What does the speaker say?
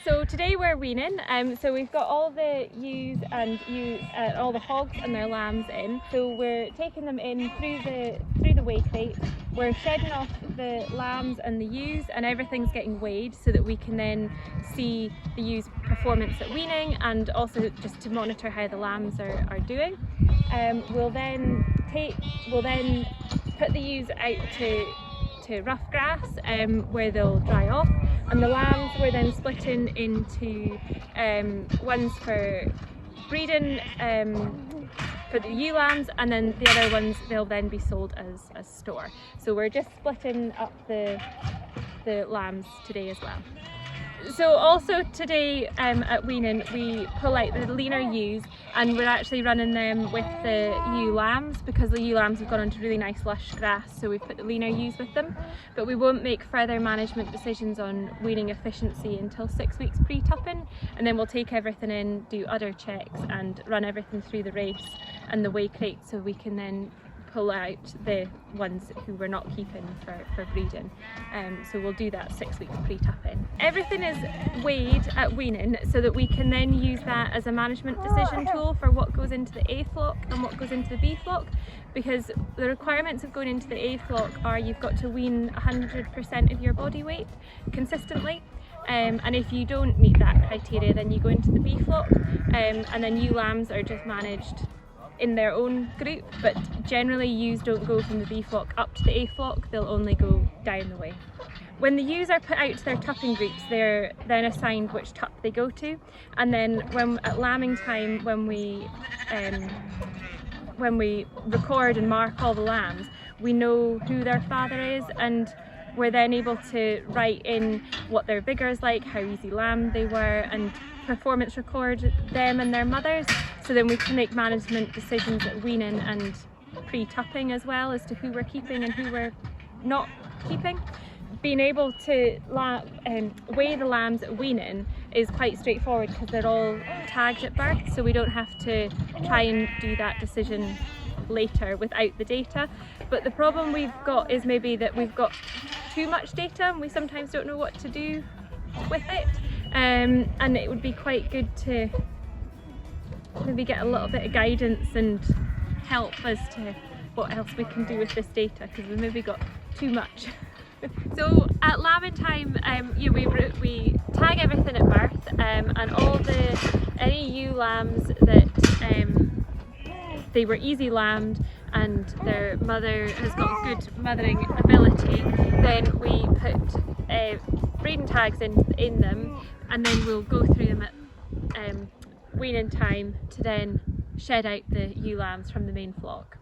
So today we're weaning, so we've got all the ewes and all the hogs and their lambs in. So we're taking them in through the weigh crate. We're shedding off the lambs and the ewes, and everything's getting weighed so that we can then see the ewes' performance at weaning, and also just to monitor how the lambs are doing. We'll then put the ewes out to rough grass where they'll dry off, and the lambs we're then splitting into ones for breeding for the ewe lambs, and then the other ones they'll then be sold as store. So we're just splitting up the lambs today as well. So also today at weaning we pull out the leaner ewes, and we're actually running them with the ewe lambs because the ewe lambs have gone onto really nice lush grass, so we've put the leaner ewes with them. But we won't make further management decisions on weaning efficiency until 6 weeks pre-tupping, and then we'll take everything in, do udder checks and run everything through the race and the weigh crate, so we can then pull out the ones who we're not keeping for breeding. So we'll do that 6 weeks pre-tupping. Everything is weighed at weaning so that we can then use that as a management decision tool for what goes into the A flock and what goes into the B flock, because the requirements of going into the A flock are you've got to wean 100% of your body weight consistently. And if you don't meet that criteria, then you go into the B flock, and then ewe lambs are just managed in their own group, but generally ewes don't go from the B flock up to the A flock, they'll only go down the way. When the ewes are put out to their tupping groups, they're then assigned which tup they go to, and then at lambing time, when we record and mark all the lambs, we know who their father is, and we're then able to write in what their vigour is like, how easy lamb they were, and performance record them and their mothers, so then we can make management decisions at weaning and pre-tupping as well as to who we're keeping and who we're not keeping. Being able to weigh the lambs at weaning is quite straightforward because they're all tagged at birth, so we don't have to try and do that decision later without the data. But the problem we've got is maybe that we've got too much data and we sometimes don't know what to do with it, and it would be quite good to maybe get a little bit of guidance and help as to what else we can do with this data, because we've maybe got too much. So at lambing time, we tag everything at birth, and any ewe lambs that they were easy lambed and their mother has got good mothering ability, then we put breeding tags in them, and then we'll go through them at weaning time to then shed out the ewe lambs from the main flock.